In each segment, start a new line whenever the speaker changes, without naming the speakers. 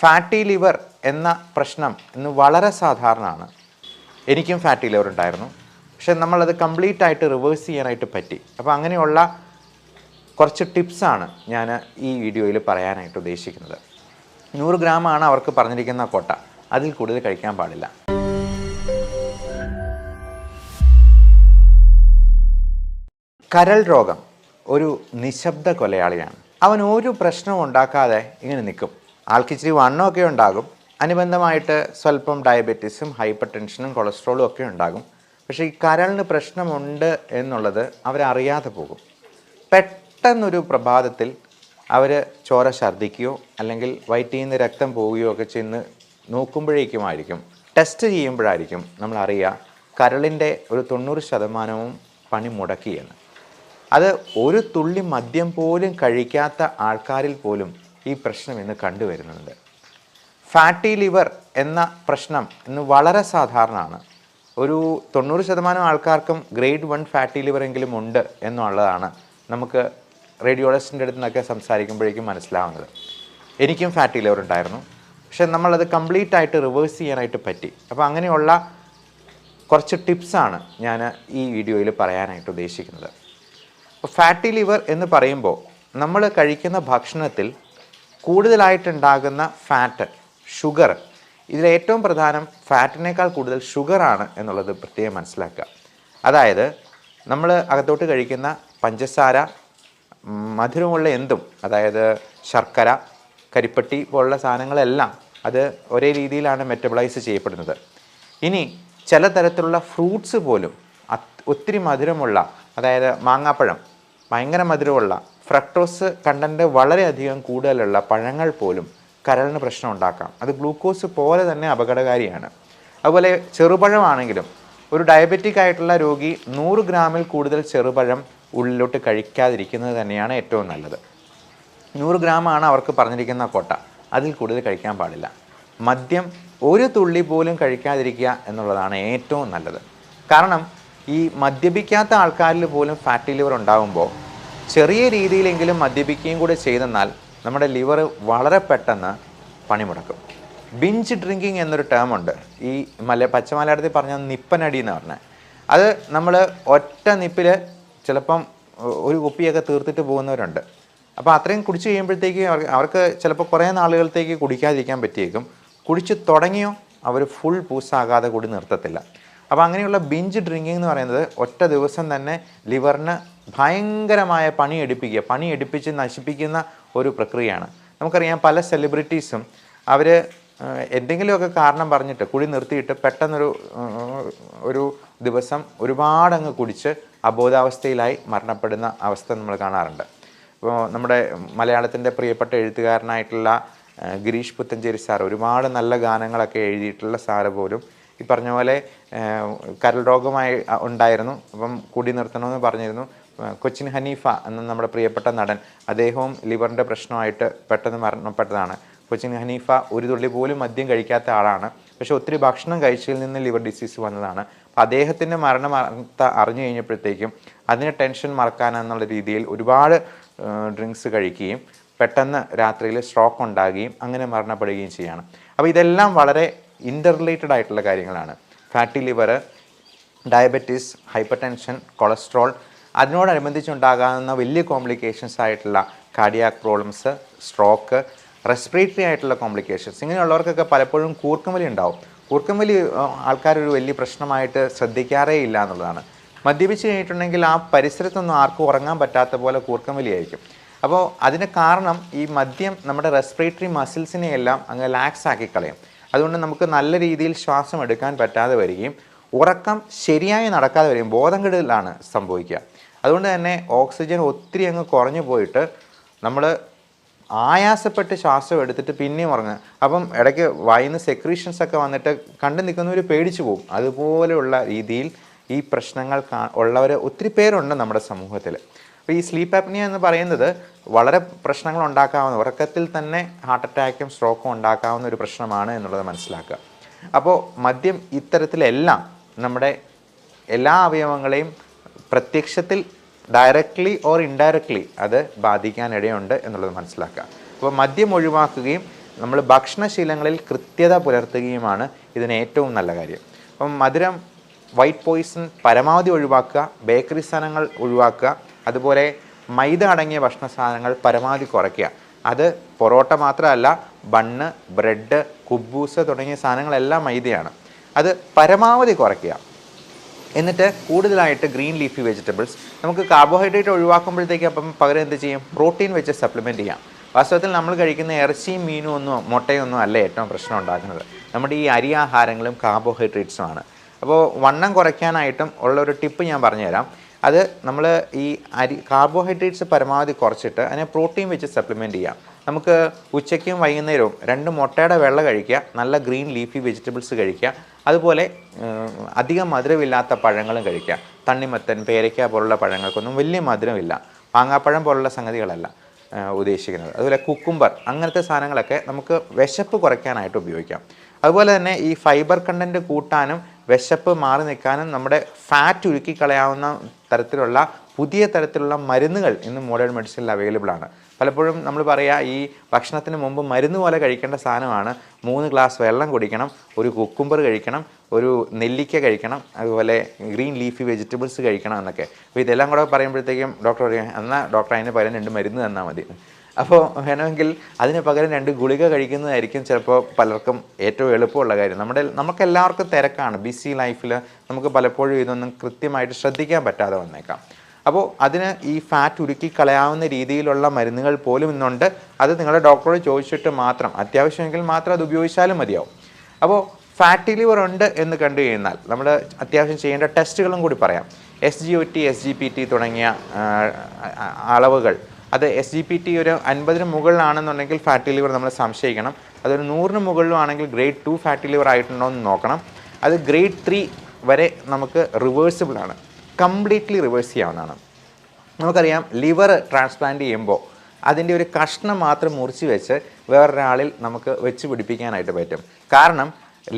Fatty liver എന്ന പ്രശ്നം ഇന്ന് വളരെ സാധാരണമാണ്. എനിക്കും ഫാറ്റി ലിവർ ഉണ്ടായിരുന്നു. പക്ഷെ നമ്മളത് കംപ്ലീറ്റ് ആയിട്ട് റിവേഴ്സ് ചെയ്യാനായിട്ട് പറ്റി. അപ്പോൾ അങ്ങനെയുള്ള കുറച്ച് ടിപ്സാണ് ഞാൻ ഈ വീഡിയോയിൽ പറയാനായിട്ട് ഉദ്ദേശിക്കുന്നത്. 100 ഗ്രാമാണ് അവർക്ക് പറഞ്ഞിരിക്കുന്ന കോട്ട, അതിൽ കൂടുതൽ കഴിക്കാൻ പാടില്ല. കരൾ രോഗം ഒരു നിശബ്ദ കൊലയാളിയാണ്. അവൻ ഒരു പ്രശ്നവും ഉണ്ടാക്കാതെ ഇങ്ങനെ നിൽക്കും. ആൾക്കിച്ചിരി വണ്ണമൊക്കെ ഉണ്ടാകും, അനുബന്ധമായിട്ട് സ്വല്പം ഡയബറ്റീസും ഹൈപ്പർ ടെൻഷനും കൊളസ്ട്രോളും ഒക്കെ ഉണ്ടാകും. പക്ഷേ ഈ കരളിന് പ്രശ്നമുണ്ട് എന്നുള്ളത് അവരറിയാതെ പോകും. പെട്ടെന്നൊരു പ്രഭാതത്തിൽ അവർ ചോര ഛർദ്ദിക്കുകയോ അല്ലെങ്കിൽ വയറ്റിൽ നിന്ന് രക്തം പോവുകയോ ഒക്കെ ചെന്ന് നോക്കുമ്പോഴേക്കുമായിരിക്കും, ടെസ്റ്റ് ചെയ്യുമ്പോഴായിരിക്കും നമ്മളറിയുക കരളിൻ്റെ ഒരു 90% പണി മുടക്കിയെന്ന്. അത് ഒരു തുള്ളി മദ്യം പോലും കഴിക്കാത്ത ആൾക്കാരിൽ പോലും ഈ പ്രശ്നം ഇന്ന് കണ്ടുവരുന്നുണ്ട്. ഫാറ്റി ലിവർ എന്ന പ്രശ്നം ഇന്ന് വളരെ സാധാരണമാണ്. ഒരു 90% ആൾക്കാർക്കും ഗ്രേഡ് 1 ഫാറ്റി ലിവർ എങ്കിലും ഉണ്ട് എന്നുള്ളതാണ് നമുക്ക് റേഡിയോളജിസ്റ്റിൻ്റെ അടുത്ത് നിന്നൊക്കെ സംസാരിക്കുമ്പോഴേക്കും മനസ്സിലാവുന്നത്. എനിക്കും ഫാറ്റി ലിവർ ഉണ്ടായിരുന്നു. പക്ഷെ നമ്മളത് കംപ്ലീറ്റ് ആയിട്ട് റിവേഴ്സ് ചെയ്യാനായിട്ട് പറ്റി. അപ്പോൾ അങ്ങനെയുള്ള കുറച്ച് ടിപ്സാണ് ഞാൻ ഈ വീഡിയോയിൽ പറയാനായിട്ട് ഉദ്ദേശിക്കുന്നത്. അപ്പോൾ ഫാറ്റി ലിവർ എന്ന് പറയുമ്പോൾ നമ്മൾ കഴിക്കുന്ന ഭക്ഷണത്തിൽ കൂടുതലായിട്ടുണ്ടാകുന്ന ഫാറ്റ്, ഷുഗർ, ഇതിലേറ്റവും പ്രധാനം ഫാറ്റിനേക്കാൾ കൂടുതൽ ഷുഗറാണ് എന്നുള്ളത് പ്രത്യേകം മനസ്സിലാക്കുക. അതായത് നമ്മൾ അകത്തോട്ട് കഴിക്കുന്ന പഞ്ചസാര, മധുരമുള്ള എന്തും, അതായത് ശർക്കര, കരിപ്പട്ടി പോലുള്ള സാധനങ്ങളെല്ലാം അത് ഒരേ രീതിയിലാണ് മെറ്റബോളൈസ് ചെയ്യപ്പെടുന്നത്. ഇനി ചില തരത്തിലുള്ള ഫ്രൂട്ട്സ് പോലും ഒത്തിരി മധുരമുള്ള, അതായത് മാങ്ങാപ്പഴം ഭയങ്കര മധുരമുള്ള, ഫ്രക്ടോസ് കണ്ടൻറ്റ് വളരെയധികം കൂടുതലുള്ള പഴങ്ങൾ പോലും കരളിന് പ്രശ്നം ഉണ്ടാക്കാം. അത് ഗ്ലൂക്കോസ് പോലെ തന്നെ അപകടകാരിയാണ്. അതുപോലെ ചെറുപഴമാണെങ്കിലും ഒരു ഡയബറ്റിക് ആയിട്ടുള്ള രോഗി 100 ഗ്രാമിൽ കൂടുതൽ ചെറുപഴം ഉള്ളിലോട്ട് കഴിക്കാതിരിക്കുന്നത് തന്നെയാണ് ഏറ്റവും നല്ലത്. 100 ഗ്രാമാണ് അവർക്ക് പറഞ്ഞിരിക്കുന്ന കോട്ട, അതിൽ കൂടുതൽ കഴിക്കാൻ പാടില്ല. മദ്യം ഒരു തുള്ളി പോലും കഴിക്കാതിരിക്കുക എന്നുള്ളതാണ് ഏറ്റവും നല്ലത്. കാരണം ഈ മദ്യപിക്കാത്ത ആൾക്കാരിൽ പോലും ഫാറ്റി ലിവർ ഉണ്ടാകുമ്പോൾ ചെറിയ രീതിയിലെങ്കിലും മദ്യപിക്കുകയും കൂടെ ചെയ്തെന്നാൽ നമ്മുടെ ലിവർ വളരെ പെട്ടെന്ന് പണിമുടക്കും. ബിഞ്ച് ഡ്രിങ്കിങ് എന്നൊരു ടേമുണ്ട്. ഈ പച്ച മലയാളത്തിൽ പറഞ്ഞാൽ നിപ്പനടി എന്ന് പറഞ്ഞാൽ, അത് നമ്മൾ ഒറ്റ നിപ്പിൽ ചിലപ്പം ഒരു കുപ്പിയൊക്കെ തീർത്തിട്ട് പോകുന്നവരുണ്ട്. അപ്പോൾ അത്രയും കുടിച്ച് കഴിയുമ്പോഴത്തേക്ക് അവർക്ക് ചിലപ്പോൾ കുറേ നാളുകളത്തേക്ക് കുടിക്കാതിരിക്കാൻ പറ്റിയേക്കും. കുടിച്ച് തുടങ്ങിയോ അവർ ഫുൾ പൂസാകാതെ കൂടി നിർത്തത്തില്ല. അപ്പോൾ അങ്ങനെയുള്ള ബിഞ്ച് ഡ്രിങ്കിങ് എന്ന് പറയുന്നത് ഒറ്റ ദിവസം തന്നെ ലിവറിന് ഭയങ്കരമായ പണി എടുപ്പിച്ച് നശിപ്പിക്കുന്ന ഒരു പ്രക്രിയയാണ്. നമുക്കറിയാം പല സെലിബ്രിറ്റീസും അവർ എന്തെങ്കിലുമൊക്കെ കാരണം പറഞ്ഞിട്ട് കുടി നിർത്തിയിട്ട് പെട്ടെന്നൊരു ദിവസം ഒരുപാടങ്ങ് കുടിച്ച് അബോധാവസ്ഥയിലായി മരണപ്പെടുന്ന അവസ്ഥ നമ്മൾ കാണാറുണ്ട്. ഇപ്പോൾ നമ്മുടെ മലയാളത്തിൻ്റെ പ്രിയപ്പെട്ട എഴുത്തുകാരനായിട്ടുള്ള ഗിരീഷ് പുത്തഞ്ചേരി സാർ ഒരുപാട് നല്ല ഗാനങ്ങളൊക്കെ എഴുതിയിട്ടുള്ള സാറ് പോലും ഈ പറഞ്ഞ പോലെ കരൾ രോഗമായി ഉണ്ടായിരുന്നു. അപ്പം കുടി നിർത്തണമെന്ന് പറഞ്ഞിരുന്നു. കൊച്ചിൻ ഹനീഫ എന്ന നമ്മുടെ പ്രിയപ്പെട്ട നടൻ, അദ്ദേഹവും ലിവറിൻ്റെ പ്രശ്നമായിട്ട് പെട്ടെന്ന് മരണപ്പെട്ടതാണ്. കൊച്ചിൻ ഹനീഫ ഒരു തുള്ളി പോലും മദ്യം കഴിക്കാത്ത ആളാണ്. പക്ഷെ ഒത്തിരി ഭക്ഷണം കഴിച്ചതിൽ നിന്ന് ലിവർ ഡിസീസ് വന്നതാണ്. അപ്പോൾ അദ്ദേഹത്തിൻ്റെ മരണവാർത്ത അറിഞ്ഞു കഴിഞ്ഞപ്പോഴത്തേക്കും അതിന് ടെൻഷൻ മറക്കാനെന്നുള്ള രീതിയിൽ ഒരുപാട് ഡ്രിങ്ക്സ് കഴിക്കുകയും പെട്ടെന്ന് രാത്രിയിൽ സ്ട്രോക്ക് ഉണ്ടാകുകയും അങ്ങനെ മരണപ്പെടുകയും ചെയ്യുകയാണ്. അപ്പോൾ ഇതെല്ലാം വളരെ ഇൻ്റർറിലേറ്റഡ് ആയിട്ടുള്ള കാര്യങ്ങളാണ്. Fatty liver, diabetes, hypertension, cholesterol, അതിനോടനുബന്ധിച്ചുണ്ടാകാവുന്ന വലിയ കോംപ്ലിക്കേഷൻസ് ആയിട്ടുള്ള കാർഡിയാക് പ്രോബ്ലംസ്, സ്ട്രോക്ക്, റെസ്പിറേറ്ററി ആയിട്ടുള്ള കോംപ്ലിക്കേഷൻസ്, ഇങ്ങനെയുള്ളവർക്കൊക്കെ പലപ്പോഴും കൂർക്കംവലി ഉണ്ടാവും. കൂർക്കംവലി ആൾക്കാരൊരു വലിയ പ്രശ്നമായിട്ട് ശ്രദ്ധിക്കാറേ ഇല്ല എന്നുള്ളതാണ്. മദ്യപിച്ച് കഴിഞ്ഞിട്ടുണ്ടെങ്കിൽ ആ പരിസരത്തൊന്നും ആർക്കും ഉറങ്ങാൻ പറ്റാത്ത പോലെ കൂർക്കംവലി ആയിരിക്കും. അപ്പോൾ അതിന് കാരണം ഈ മദ്യം നമ്മുടെ റെസ്പിറേറ്ററി മസിൽസിനെയെല്ലാം അങ്ങ് ലാക്സ് ആക്കി കളയും. അതുകൊണ്ട് നമുക്ക് നല്ല രീതിയിൽ ശ്വാസം എടുക്കാൻ പറ്റാതെ വരികയും ഉറക്കം ശരിയായി നടക്കാതെ വരികയും ബോധം കെടലാണ് സംഭവിക്കുക. അതുകൊണ്ട് തന്നെ ഓക്സിജൻ ഒത്തിരി അങ്ങ് കുറഞ്ഞു പോയിട്ട് നമ്മൾ ആയാസപ്പെട്ട് ശ്വാസം എടുത്തിട്ട് പിന്നെയും ഉറങ്ങുക. അപ്പം ഇടയ്ക്ക് വായിന്ന് സെക്രീഷൻസ് ഒക്കെ വന്നിട്ട് കണ്ടു നിൽക്കുന്നവർ പേടിച്ചു പോകും. അതുപോലെയുള്ള രീതിയിൽ ഈ പ്രശ്നങ്ങൾ ഉള്ളവർ ഒത്തിരി പേരുണ്ട് നമ്മുടെ സമൂഹത്തിൽ. അപ്പോൾ ഈ സ്ലീപ്പ് ആപ്നിയ എന്ന് പറയുന്നത് വളരെ പ്രശ്നങ്ങൾ ഉണ്ടാക്കാവുന്ന, ഉറക്കത്തിൽ തന്നെ ഹാർട്ട് അറ്റാക്കും സ്ട്രോക്കും ഉണ്ടാക്കാവുന്ന ഒരു പ്രശ്നമാണ് എന്നുള്ളത് മനസ്സിലാക്കുക. അപ്പോൾ മദ്യം ഇത്തരത്തിലെല്ലാം നമ്മുടെ എല്ലാ അവയവങ്ങളെയും പ്രത്യക്ഷത്തിൽ ഡയറക്റ്റ്ലി ഓർ ഇൻഡയറക്റ്റ്ലി അത് ബാധിക്കാനിടയുണ്ട് എന്നുള്ളത് മനസ്സിലാക്കുക. അപ്പോൾ മദ്യം ഒഴിവാക്കുകയും നമ്മൾ ഭക്ഷണശീലങ്ങളിൽ കൃത്യത പുലർത്തുകയുമാണ് ഇതിന് ഏറ്റവും നല്ല കാര്യം. അപ്പം മധുരം, വൈറ്റ് പോയിസൺ പരമാവധി ഒഴിവാക്കുക, ബേക്കറി സാധനങ്ങൾ ഒഴിവാക്കുക, അതുപോലെ മൈദ അടങ്ങിയ ഭക്ഷണ സാധനങ്ങൾ പരമാവധി കുറയ്ക്കുക. അത് പൊറോട്ട മാത്രമല്ല, ബണ്ണ്, ബ്രെഡ്, കുബൂസ് തുടങ്ങിയ സാധനങ്ങളെല്ലാം മൈദയാണ്. അത് പരമാവധി കുറയ്ക്കുക. എന്നിട്ട് കൂടുതലായിട്ട് ഗ്രീൻ ലീഫി വെജിറ്റബിൾസ്, നമുക്ക് കാർബോഹൈഡ്രേറ്റ് ഒഴിവാക്കുമ്പോഴത്തേക്ക് അപ്പം പകരം എന്ത് ചെയ്യും, പ്രോട്ടീൻ വെച്ച് സപ്ലിമെൻറ്റ് ചെയ്യാം. വാസ്തവത്തിൽ നമ്മൾ കഴിക്കുന്ന ഇറച്ചിയും മീനും ഒന്നും മുട്ടയൊന്നും അല്ല ഏറ്റവും പ്രശ്നം ഉണ്ടാക്കുന്നത്, നമ്മുടെ ഈ അരി ആഹാരങ്ങളും കാർബോഹൈഡ്രേറ്റ്സുമാണ്. അപ്പോൾ വണ്ണം കുറയ്ക്കാനായിട്ടും ഉള്ളൊരു ടിപ്പ് ഞാൻ പറഞ്ഞുതരാം. അത് നമ്മൾ ഈ കാർബോഹൈഡ്രേറ്റ്സ് പരമാവധി കുറച്ചിട്ട് അതിനെ പ്രോട്ടീൻ വെച്ച് സപ്ലിമെൻറ്റ് ചെയ്യാം. നമുക്ക് ഉച്ചയ്ക്കും വൈകുന്നേരവും 2 മുട്ടയുടെ വെള്ള കഴിക്കുക, നല്ല ഗ്രീൻ ലീഫി വെജിറ്റബിൾസ് കഴിക്കുക, അതുപോലെ അധികം മധുരമില്ലാത്ത പഴങ്ങളും കഴിക്കുക. തണ്ണിമത്തൻ, പേരയ്ക്ക പോലുള്ള പഴങ്ങൾക്കൊന്നും വലിയ മധുരമില്ല, മാങ്ങാപ്പഴം പോലുള്ള സംഗതികളല്ല ഉദ്ദേശിക്കുന്നത്. അതുപോലെ കുക്കുംബർ, അങ്ങനത്തെ സാധനങ്ങളൊക്കെ നമുക്ക് വിശപ്പ് കുറയ്ക്കാനായിട്ട് ഉപയോഗിക്കാം. അതുപോലെ തന്നെ ഈ ഫൈബർ കണ്ടൻറ്റ് കൂട്ടാനും വിശപ്പ് മാറി നിൽക്കാനും നമ്മുടെ ഫാറ്റ് ഉരുക്കി കളയാവുന്ന തരത്തിലുള്ള പുതിയ തരത്തിലുള്ള മരുന്നുകൾ ഇന്ന് മോഡേൺ മെഡിസിനിൽ അവൈലബിൾ ആണ്. പലപ്പോഴും നമ്മൾ പറയുക, ഈ ഭക്ഷണത്തിന് മുമ്പ് മരുന്ന് പോലെ കഴിക്കേണ്ട സാധനമാണ് 3 ഗ്ലാസ് വെള്ളം കുടിക്കണം, ഒരു കുക്കുംബർ കഴിക്കണം, ഒരു നെല്ലിക്ക കഴിക്കണം, അതുപോലെ ഗ്രീൻ ലീഫി വെജിറ്റബിൾസ് കഴിക്കണം എന്നൊക്കെ. അപ്പോൾ ഇതെല്ലാം കൂടെ പറയുമ്പോഴത്തേക്കും ഡോക്ടർ പറയും, എന്നാൽ ഡോക്ടർ അതിന് പകരം 2 മരുന്ന് തന്നാൽ മതി. അപ്പോൾ വേണമെങ്കിൽ അതിന് പകരം 2 ഗുളിക കഴിക്കുന്നതായിരിക്കും ചിലപ്പോൾ പലർക്കും ഏറ്റവും എളുപ്പമുള്ള കാര്യം. നമുക്കെല്ലാവർക്കും തിരക്കാണ്, ബിസി ലൈഫിൽ നമുക്ക് പലപ്പോഴും ഇതൊന്നും കൃത്യമായിട്ട് ശ്രദ്ധിക്കാൻ പറ്റാതെ വന്നേക്കാം. അപ്പോൾ അതിന് ഈ ഫാറ്റ് ഉരുക്കി കളയാവുന്ന രീതിയിലുള്ള മരുന്നുകൾ പോലും ഇന്നുണ്ട്. അത് നിങ്ങളുടെ ഡോക്ടറോട് ചോദിച്ചിട്ട് മാത്രം, അത്യാവശ്യമെങ്കിൽ മാത്രം അത് ഉപയോഗിച്ചാലും മതിയാവും. അപ്പോൾ ഫാറ്റി ലിവർ ഉണ്ട് എന്ന് കണ്ടു കഴിഞ്ഞാൽ നമ്മൾ അത്യാവശ്യം ചെയ്യേണ്ട ടെസ്റ്റുകളും കൂടി പറയാം. SGOT, SGPT തുടങ്ങിയ അളവുകൾ, അത് SGPT ഒരു 50-ന് മുകളിലാണെന്നുണ്ടെങ്കിൽ ഫാറ്റി ലിവർ നമ്മൾ സംശയിക്കണം. അതൊരു 100-ന് മുകളിലാണെങ്കിൽ ഗ്രേഡ് 2 ഫാറ്റി ലിവർ ആയിട്ടുണ്ടോ എന്ന് നോക്കണം. അത് ഗ്രേഡ് 3 വരെ നമുക്ക് റിവേഴ്സിബിൾ ആണ്, കംപ്ലീറ്റ്ലി റിവേഴ്സ് ചെയ്യാവുന്നതാണ്. നമുക്കറിയാം, ലിവർ ട്രാൻസ്പ്ലാന്റ് ചെയ്യുമ്പോൾ അതിൻ്റെ ഒരു കഷ്ണം മാത്രം മുറിച്ച് വെച്ച് വേറൊരാളിൽ നമുക്ക് വെച്ച് പിടിപ്പിക്കാനായിട്ട് പറ്റും. കാരണം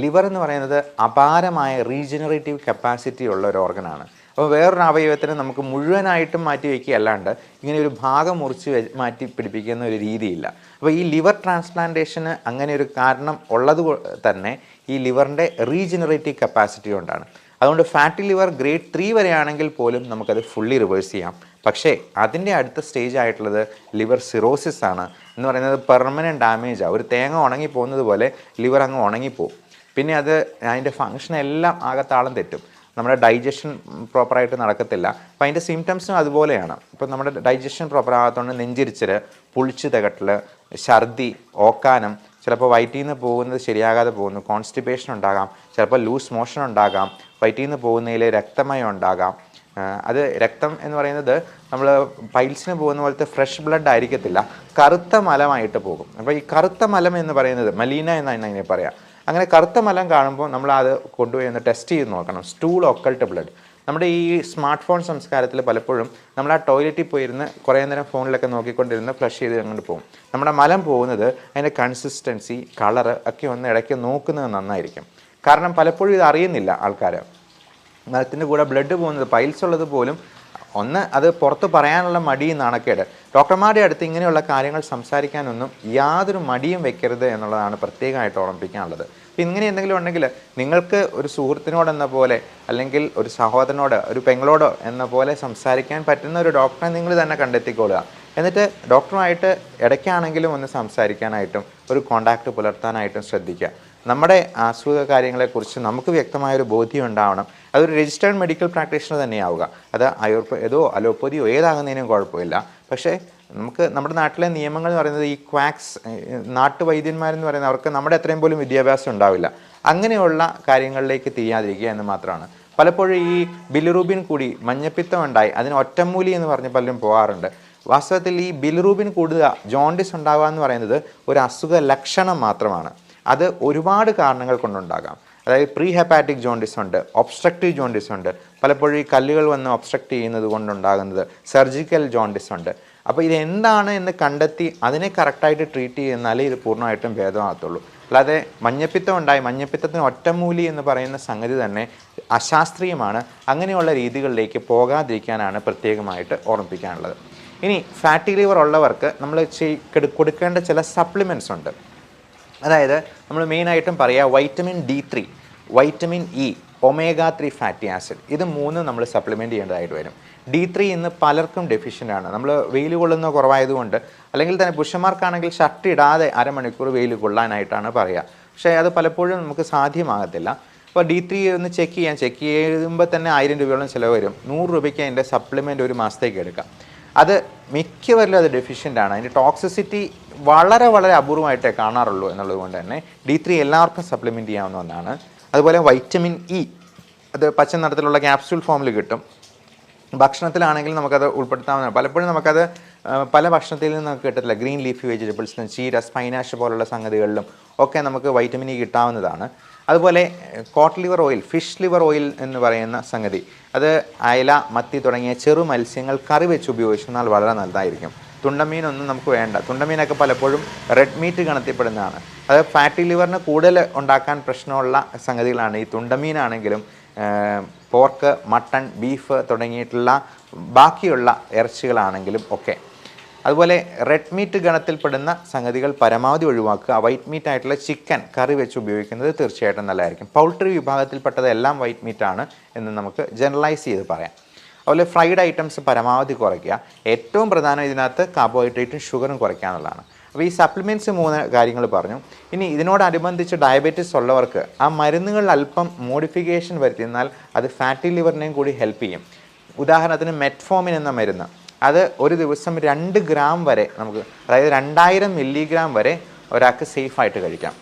ലിവർ എന്ന് പറയുന്നത് അപാരമായ റീജനറേറ്റീവ് കപ്പാസിറ്റി ഉള്ള ഒരു ഓർഗനാണ്. അപ്പോൾ വേറൊരു അവയവത്തിന് നമുക്ക് മുഴുവനായിട്ടും മാറ്റി വയ്ക്കുകയല്ലാണ്ട് ഇങ്ങനെ ഒരു ഭാഗം മുറിച്ച് മാറ്റി പിടിപ്പിക്കുന്ന ഒരു രീതിയില്ല. അപ്പോൾ ഈ ലിവർ ട്രാൻസ്പ്ലാന്റേഷന് അങ്ങനെ ഒരു കാരണം ഉള്ളത് തന്നെ ഈ ലിവറിൻ്റെ റീജനറേറ്റീവ് കപ്പാസിറ്റി കൊണ്ടാണ്. അതുകൊണ്ട് ഫാറ്റി ലിവർ ഗ്രേഡ് 3 വരെയാണെങ്കിൽ പോലും നമുക്കത് ഫുള്ളി റിവേഴ്സ് ചെയ്യാം. പക്ഷേ അതിൻ്റെ അടുത്ത സ്റ്റേജ് ആയിട്ടുള്ളത് ലിവർ സിറോസിസ് ആണ്. എന്ന് പറയുന്നത് പെർമനൻറ്റ് ഡാമേജാണ്. ഒരു തേങ്ങ ഉണങ്ങി പോകുന്നത് പോലെ ലിവർ അങ്ങ് ഉണങ്ങിപ്പോവും. പിന്നെ അതിൻ്റെ ഫങ്ഷൻ എല്ലാം ആകെ താളം തെറ്റും. നമ്മുടെ ഡൈജഷൻ പ്രോപ്പറായിട്ട് നടക്കത്തില്ല. അപ്പോൾ അതിൻ്റെ സിംറ്റംസും അതുപോലെയാണ്. ഇപ്പോൾ നമ്മുടെ ഡൈജഷൻ പ്രോപ്പർ ആകാത്തതുകൊണ്ട് നെഞ്ചിരിച്ചൽ, പുളിച്ച് തികട്ടൽ, ഛർദി, ഓക്കാനം, ചിലപ്പോൾ വയറ്റിൽ നിന്ന് പോകുന്നത് ശരിയാകാതെ പോകുന്നു, കോൺസ്റ്റിപ്പേഷൻ ഉണ്ടാകാം, ചിലപ്പോൾ ലൂസ് മോഷൻ ഉണ്ടാകാം, വയറ്റിൽ നിന്ന് പോകുന്നതിൽ രക്തമയം ഉണ്ടാകാം. അത് രക്തം എന്ന് പറയുന്നത് നമ്മൾ പൈൽസിന് പോകുന്ന പോലത്തെ ഫ്രഷ് ബ്ലഡ് ആയിരിക്കത്തില്ല, കറുത്ത മലമായിട്ട് പോകും. അപ്പോൾ ഈ കറുത്ത മലം എന്ന് പറയുന്നത് മലീന എന്നാണ് അതിനെ പറയാം. അങ്ങനെ കറുത്ത മലം കാണുമ്പോൾ നമ്മൾ അത് കൊണ്ടുപോയി ഒന്ന് ടെസ്റ്റ് ചെയ്ത് നോക്കണം. Stool occult blood. നമ്മുടെ ഈ സ്മാർട്ട് ഫോൺ സംസ്കാരത്തിൽ പലപ്പോഴും നമ്മൾ ആ ടോയ്ലറ്റിൽ പോയിരുന്ന് കുറേ നേരം ഫോണിലൊക്കെ നോക്കിക്കൊണ്ടിരുന്ന് ഫ്ലഷ് ചെയ്ത് അങ്ങോട്ട് പോകും. നമ്മുടെ മലം പോകുന്നത് അതിൻ്റെ കൺസിസ്റ്റൻസി, കളറ് ഒക്കെ ഒന്ന് ഇടയ്ക്ക് നോക്കുന്നത് നന്നായിരിക്കും. കാരണം പലപ്പോഴും ഇത് അറിയുന്നില്ല ആൾക്കാർ. മലത്തിൻ്റെ കൂടെ ബ്ലഡ് പോകുന്നത്, പൈൽസ് ഉള്ളത് പോലും ഒന്ന് അത് പുറത്ത് പറയാനുള്ള മടിയും നാണക്കേട്. ഡോക്ടർമാരുടെ അടുത്ത് ഇങ്ങനെയുള്ള കാര്യങ്ങൾ സംസാരിക്കാനൊന്നും യാതൊരു മടിയും വെക്കരുത് എന്നുള്ളതാണ് പ്രത്യേകമായിട്ട് ഓർമ്മിപ്പിക്കാനുള്ളത്. അപ്പം ഇങ്ങനെ എന്തെങ്കിലും ഉണ്ടെങ്കിൽ നിങ്ങൾക്ക് ഒരു സുഹൃത്തിനോടെന്ന പോലെ, അല്ലെങ്കിൽ ഒരു സഹോദരനോട്, ഒരു പെങ്ങളോടോ എന്ന പോലെ സംസാരിക്കാൻ പറ്റുന്ന ഒരു ഡോക്ടറെ നിങ്ങൾ തന്നെ കണ്ടെത്തിക്കൊള്ളുക. എന്നിട്ട് ഡോക്ടറുമായിട്ട് ഇടയ്ക്കാണെങ്കിലും ഒന്ന് സംസാരിക്കാനായിട്ടും ഒരു കോണ്ടാക്റ്റ് പുലർത്താനായിട്ടും ശ്രദ്ധിക്കുക. നമ്മുടെ അസുഖ കാര്യങ്ങളെക്കുറിച്ച് നമുക്ക് വ്യക്തമായൊരു ബോധ്യം ഉണ്ടാവണം. അതൊരു രജിസ്റ്റേർഡ് മെഡിക്കൽ പ്രാക്ടീഷണർ തന്നെയാവുക. അത് ആയുർവേദോ അലോപ്പതിയോ ഏതാകുന്നതിനും കുഴപ്പമില്ല. പക്ഷേ നമുക്ക് നമ്മുടെ നാട്ടിലെ നിയമങ്ങൾ എന്ന് പറയുന്നത് ഈ ക്വാക്സ്, നാട്ടുവൈദ്യന്മാരെന്ന് പറയുന്നത് അവർക്ക് നമ്മുടെ അത്രയും പോലും വിദ്യാഭ്യാസം ഉണ്ടാവില്ല. അങ്ങനെയുള്ള കാര്യങ്ങളിലേക്ക് തിരിയാതിരിക്കുക എന്ന് മാത്രമാണ്. പലപ്പോഴും ഈ ബിലിറൂബിൻ കൂടി മഞ്ഞപ്പിത്തം ഉണ്ടായി അതിന് ഒറ്റമൂലി എന്ന് പറഞ്ഞ് പലരും പോകാറുണ്ട്. വാസ്തവത്തിൽ ഈ ബിലിറൂബിൻ കൂടുക, ജോണ്ടിസ് ഉണ്ടാവുക എന്ന് പറയുന്നത് ഒരു അസുഖ ലക്ഷണം മാത്രമാണ്. അത് ഒരുപാട് കാരണങ്ങൾ കൊണ്ടുണ്ടാകാം. അതായത് പ്രീ ഹെപ്പാറ്റിക് ജോണ്ടിസ് ഉണ്ട്, ഒബ്സ്ട്രക്റ്റീവ് ജോണ്ടിസ് ഉണ്ട്, പലപ്പോഴും ഈ കല്ലുകൾ വന്ന് ഒബ്സ്ട്രക്റ്റ് ചെയ്യുന്നത് കൊണ്ടുണ്ടാകുന്നത് സർജിക്കൽ ജോണ്ടിസ് ഉണ്ട്. അപ്പോൾ ഇതെന്താണ് എന്ന് കണ്ടെത്തി അതിനെ കറക്റ്റായിട്ട് ട്രീറ്റ് ചെയ്യുന്നാലേ ഇത് പൂർണ്ണമായിട്ടും ഭേദമാകത്തുള്ളൂ. അല്ലാതെ മഞ്ഞപ്പിത്തം ഉണ്ടായി, മഞ്ഞപ്പിത്തത്തിന് ഒറ്റമൂലി എന്ന് പറയുന്ന സംഗതി തന്നെ അശാസ്ത്രീയമാണ്. അങ്ങനെയുള്ള രീതികളിലേക്ക് പോകാതിരിക്കാനാണ് പ്രത്യേകമായിട്ട് ഓർമ്മിപ്പിക്കാനുള്ളത്. ഇനി ഫാറ്റി ലിവർ ഉള്ളവർക്ക് നമ്മൾ കൊടുക്കേണ്ട ചില സപ്ലിമെൻറ്റ്സ് ഉണ്ട്. അതായത് നമ്മൾ മെയിനായിട്ടും പറയുക vitamin D3, vitamin E, omega 3 fatty acid, ഇത് മൂന്നും നമ്മൾ സപ്ലിമെൻറ്റ് ചെയ്യേണ്ടതായിട്ട് വരും. D3 ഇന്ന് പലർക്കും ഡെഫിഷ്യൻ്റാണ്. നമ്മൾ വെയിൽ കൊള്ളുന്ന കുറവായതുകൊണ്ട്, അല്ലെങ്കിൽ തന്നെ പുരുഷന്മാർക്കാണെങ്കിൽ ഷർട്ട് ഇടാതെ അരമണിക്കൂർ വെയിൽ കൊള്ളാനായിട്ടാണ് പറയുക. പക്ഷേ അത് പലപ്പോഴും നമുക്ക് സാധ്യമാകത്തില്ല. അപ്പോൾ D3 ഒന്ന് ചെക്ക് ചെയ്യുമ്പോൾ തന്നെ 1000 രൂപയോളം ചിലവ് വരും. 100 രൂപയ്ക്ക് അതിൻ്റെ സപ്ലിമെൻ്റ് ഒരു മാസത്തേക്ക് എടുക്കാം. അത് മിക്കവരിലും അത് ഡെഫിഷ്യൻ്റാണ്. അതിൻ്റെ ടോക്സിസിറ്റി വളരെ വളരെ അപൂർവമായിട്ടേ കാണാറുള്ളൂ എന്നുള്ളത് കൊണ്ട് തന്നെ D3 എല്ലാവർക്കും സപ്ലിമെൻറ്റ് ചെയ്യാവുന്ന ഒന്നാണ്. അതുപോലെ വൈറ്റമിൻ ഇ, അത് പച്ച നിറത്തിലുള്ള ക്യാപ്സ്യൂൾ ഫോമിൽ കിട്ടും. ഭക്ഷണത്തിലാണെങ്കിൽ നമുക്കത് ഉൾപ്പെടുത്താവുന്നതാണ്. പലപ്പോഴും നമുക്കത് പല ഭക്ഷണത്തിൽ നിന്ന് നമുക്ക് കിട്ടത്തില്ല. ഗ്രീൻ ലീഫി വെജിറ്റബിൾസിനും ചീര, സ്പൈനാഷ് പോലുള്ള സംഗതികളിലും ഒക്കെ നമുക്ക് വൈറ്റമിൻ ഇ കിട്ടാവുന്നതാണ്. അതുപോലെ cod liver oil, fish liver oil എന്ന് പറയുന്ന സംഗതി, അത് അയല, മത്തി തുടങ്ങിയ ചെറു മത്സ്യങ്ങൾ കറി വെച്ച് ഉപയോഗിച്ചാൽ വളരെ നല്ലതായിരിക്കും. തുണ്ടമീനൊന്നും നമുക്ക് വേണ്ട. തുണ്ടമീനൊക്കെ പലപ്പോഴും റെഡ് മീറ്റ് ഗണത്തിൽപ്പെടുന്നതാണ്. അത് ഫാറ്റി ലിവറിന് കൂടുതൽ ഉണ്ടാക്കാൻ പ്രശ്നമുള്ള സംഗതികളാണ്. ഈ തുണ്ടമീനാണെങ്കിലും പോർക്ക്, മട്ടൺ, ബീഫ് തുടങ്ങിയിട്ടുള്ള ബാക്കിയുള്ള ഇറച്ചികളാണെങ്കിലും ഒക്കെ. അതുപോലെ റെഡ് മീറ്റ് ഗണത്തിൽപ്പെടുന്ന സംഗതികൾ പരമാവധി ഒഴിവാക്കുക. വൈറ്റ് മീറ്റ് ആയിട്ടുള്ള ചിക്കൻ കറി വെച്ച് ഉപയോഗിക്കുന്നത് തീർച്ചയായിട്ടും നല്ലതായിരിക്കും. പൗൾട്രി വിഭാഗത്തിൽപ്പെട്ടത് എല്ലാം വൈറ്റ് മീറ്റാണ് എന്ന് നമുക്ക് ജനറലൈസ് ചെയ്ത് പറയാം. അതുപോലെ ഫ്രൈഡ് ഐറ്റംസ് പരമാവധി കുറയ്ക്കുക. ഏറ്റവും പ്രധാനം ഇതിനകത്ത് കാർബോഹൈഡ്രേറ്റും ഷുഗറും കുറയ്ക്കുക എന്നുള്ളതാണ്. അപ്പോൾ ഈ സപ്ലിമെൻറ്റ്സ് 3 കാര്യങ്ങൾ പറഞ്ഞു. ഇനി ഇതിനോടനുബന്ധിച്ച് ഡയബറ്റീസ് ഉള്ളവർക്ക് ആ മരുന്നുകളിൽ അല്പം മോഡിഫിക്കേഷൻ വരുത്തിയെന്നാൽ അത് ഫാറ്റി ലിവറിനെയും കൂടി ഹെൽപ്പ് ചെയ്യും. ഉദാഹരണത്തിന് മെറ്റ്ഫോമിൻ എന്ന മരുന്ന്, അത് ഒരു ദിവസം 2 ഗ്രാം വരെ നമുക്ക്, അതായത് 2000 മില്ലിഗ്രാം വരെ ഒരാൾക്ക് സേഫായിട്ട് കഴിക്കാം.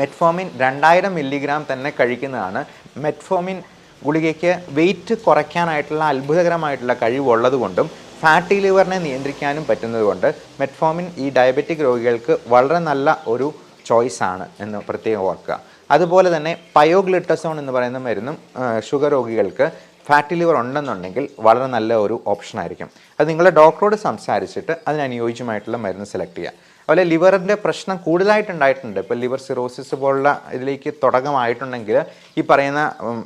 മെറ്റ്ഫോമിൻ 2000 മില്ലിഗ്രാം തന്നെ കഴിക്കുന്നതാണ്. മെറ്റ്ഫോമിൻ ഗുളികയ്ക്ക് വെയിറ്റ് കുറയ്ക്കാനായിട്ടുള്ള അത്ഭുതകരമായിട്ടുള്ള കഴിവുള്ളത് കൊണ്ടും ഫാറ്റി ലിവറിനെ നിയന്ത്രിക്കാനും പറ്റുന്നതുകൊണ്ട് മെറ്റ്ഫോമിൻ ഈ ഡയബറ്റിക് രോഗികൾക്ക് വളരെ നല്ല ഒരു ചോയ്സാണ് എന്ന് പ്രത്യേകം ഓർക്കുക. അതുപോലെ തന്നെ പയോഗ്ലിട്ടസോൺ എന്ന് പറയുന്ന മരുന്നും ഷുഗർ രോഗികൾക്ക് ഫാറ്റി ലിവർ ഉണ്ടെന്നുണ്ടെങ്കിൽ വളരെ നല്ല ഒരു ഓപ്ഷനായിരിക്കും. അത് നിങ്ങളുടെ ഡോക്ടറോട് സംസാരിച്ചിട്ട് അതിനനുയോജ്യമായിട്ടുള്ള മരുന്ന് സെലക്ട് ചെയ്യുക. അതുപോലെ ലിവറിൻ്റെ പ്രശ്നം കൂടുതലായിട്ടുണ്ടായിട്ടുണ്ട്. ഇപ്പോൾ ലിവർ സിറോസിസ് പോലുള്ള ഇതിലേക്ക് തുടക്കമായിട്ടുണ്ടെങ്കിൽ ഈ പറയുന്ന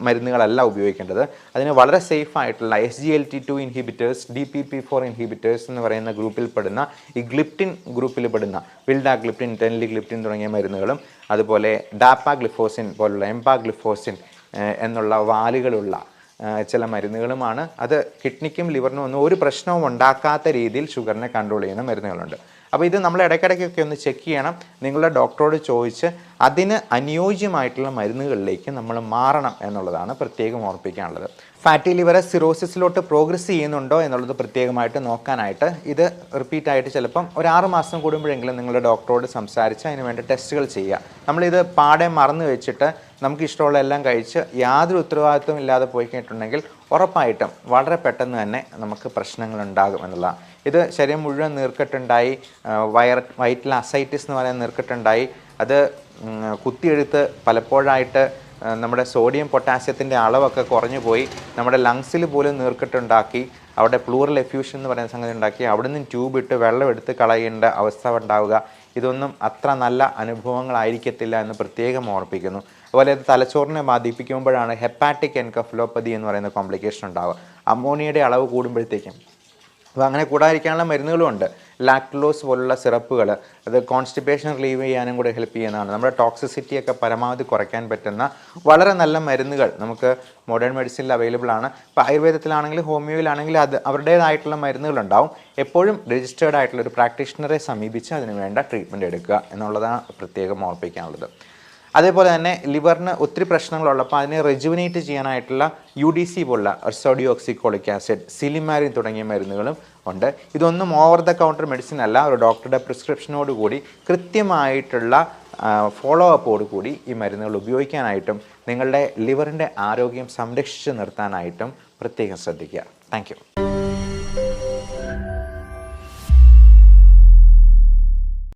മരുന്നുകളല്ല ഉപയോഗിക്കേണ്ടത്. അതിന് വളരെ സേഫ് ആയിട്ടുള്ള SGLT2 ഇൻഹിബിറ്റേഴ്സ്, DPP4 ഇൻഹിബിറ്റേഴ്സ് എന്ന് പറയുന്ന ഗ്രൂപ്പിൽപ്പെടുന്ന ഈ ഗ്ലിപ്റ്റിൻ ഗ്രൂപ്പിൽപ്പെടുന്ന വിൽഡാഗ്ലിപ്റ്റിൻ, ടെൻലിഗ്ലിപ്റ്റിൻ തുടങ്ങിയ മരുന്നുകളും, അതുപോലെ ഡാപ്പാഗ്ലിഫോസിൻ പോലുള്ള എംപാഗ്ലിഫോസിൻ എന്നുള്ള വാലുകളുള്ള ചില മരുന്നുകളുമാണ്. അത് കിഡ്നിക്കും ലിവറിനും ഒന്നും ഒരു പ്രശ്നവും ഉണ്ടാക്കാത്ത രീതിയിൽ ഷുഗറിനെ കൺട്രോൾ ചെയ്യുന്ന മരുന്നുകളുണ്ട്. അപ്പോൾ ഇത് നമ്മൾ ഇടയ്ക്കിടയ്ക്കൊക്കെ ഒന്ന് ചെക്ക് ചെയ്യണം. നിങ്ങളുടെ ഡോക്ടറോട് ചോദിച്ച് അതിന് അനുയോജ്യമായിട്ടുള്ള മരുന്നുകളിലേക്ക് നമ്മൾ മാറണം എന്നുള്ളതാണ് പ്രത്യേകം ഓർമ്മിപ്പിക്കാനുള്ളത്. ഫാറ്റി ലിവർ സിറോസിസിലോട്ട് പ്രോഗ്രസ് ചെയ്യുന്നുണ്ടോ എന്നുള്ളത് പ്രത്യേകമായിട്ട് നോക്കാനായിട്ട് ഇത് റിപ്പീറ്റായിട്ട് ചിലപ്പം ഒരു 6 മാസം കൂടുമ്പോഴെങ്കിലും നിങ്ങളുടെ ഡോക്ടറോട് സംസാരിച്ച് അതിന് വേണ്ട ടെസ്റ്റുകൾ ചെയ്യുക. നമ്മളിത് പാടെ മറന്നു വെച്ചിട്ട് നമുക്ക് ഇഷ്ടമുള്ള എല്ലാം കഴിച്ച് യാതൊരു ഉത്തരവാദിത്വം ഇല്ലാതെ പോയി കഴിഞ്ഞിട്ടുണ്ടെങ്കിൽ ഉറപ്പായിട്ടും വളരെ പെട്ടെന്ന് തന്നെ നമുക്ക് പ്രശ്നങ്ങളുണ്ടാകും എന്നുള്ളതാണ്. ഇത് ശരീരം മുഴുവൻ നീർക്കെട്ടുണ്ടായി, വയറ്റിൽ അസൈറ്റിസ് എന്ന് പറയുന്ന നീർക്കെട്ടുണ്ടായി, അത് കുത്തിയെഴുത്ത് പലപ്പോഴായിട്ട് നമ്മുടെ സോഡിയം പൊട്ടാസ്യത്തിൻ്റെ അളവൊക്കെ കുറഞ്ഞു പോയി, നമ്മുടെ ലങ്സിൽ പോലും നീർക്കെട്ടുണ്ടാക്കി, അവിടെ പ്ലൂറൽ എഫ്യൂഷൻ എന്ന് പറയുന്ന സംഗതി ഉണ്ടാക്കി, അവിടെ നിന്ന് ട്യൂബ് ഇട്ട് വെള്ളം എടുത്ത് കളയേണ്ട അവസ്ഥ ഉണ്ടാവുക. ഇതൊന്നും അത്ര നല്ല അനുഭവങ്ങളായിരിക്കത്തില്ല എന്ന് പ്രത്യേകം ഓർപ്പിക്കുന്നു. അതുപോലെ അത് തലച്ചോറിനെ ബാധിപ്പിക്കുമ്പോഴാണ് ഹെപ്പാറ്റിക് എൻകഫലോപ്പതി എന്ന് പറയുന്ന കോംപ്ലിക്കേഷൻ ഉണ്ടാവുക. അമോണിയയുടെ അളവ് കൂടുമ്പോഴത്തേക്കും. അപ്പോൾ അങ്ങനെ കൂടാതിരിക്കാനുള്ള മരുന്നുകളും ഉണ്ട്. ലാക്ടലോസ് പോലുള്ള സിറപ്പുകൾ, അത് കോൺസ്റ്റിപ്പേഷൻ റിലീവ് ചെയ്യാനും കൂടെ ഹെൽപ്പ് ചെയ്യുന്നതാണ്. നമ്മുടെ ടോക്സിസിറ്റിയൊക്കെ പരമാവധി കുറയ്ക്കാൻ പറ്റുന്ന വളരെ നല്ല മരുന്നുകൾ നമുക്ക് മോഡേൺ മെഡിസിനിൽ അവൈലബിൾ ആണ്. ഇപ്പോൾ ആയുർവേദത്തിലാണെങ്കിലും ഹോമിയോയിലാണെങ്കിലും അത് അവരുടേതായിട്ടുള്ള മരുന്നുകളുണ്ടാവും. എപ്പോഴും രജിസ്റ്റേർഡ് ആയിട്ടുള്ള ഒരു പ്രാക്ടീഷണറെ സമീപിച്ച് അതിന് വേണ്ട ട്രീറ്റ്മെൻറ്റ് എടുക്കുക എന്നുള്ളതാണ് പ്രത്യേകം ഓർപ്പിക്കാനുള്ളത്. അതേപോലെ തന്നെ ലിവറിന് ഒത്തിരി പ്രശ്നങ്ങളുള്ളപ്പോൾ അതിനെ റെജുവിനേറ്റ് ചെയ്യാനായിട്ടുള്ള UDC പോലുള്ള സോഡിയോക്സിക്കോളിക് ആസിഡ്, സിലിമാരിൻ തുടങ്ങിയ മരുന്നുകളും ഉണ്ട്. ഇതൊന്നും ഓവർ ദ കൗണ്ടർ മെഡിസിൻ അല്ല. ഒരു ഡോക്ടറുടെ പ്രിസ്ക്രിപ്ഷനോട് കൂടി കൃത്യമായിട്ടുള്ള ഫോളോ അപ്പോട് കൂടി ഈ മരുന്നുകൾ ഉപയോഗിക്കാനായിട്ടും നിങ്ങളുടെ ലിവറിൻ്റെ ആരോഗ്യം സംരക്ഷിച്ച് നിർത്താനായിട്ടും പ്രത്യേകം ശ്രദ്ധിക്കുക. Thank you.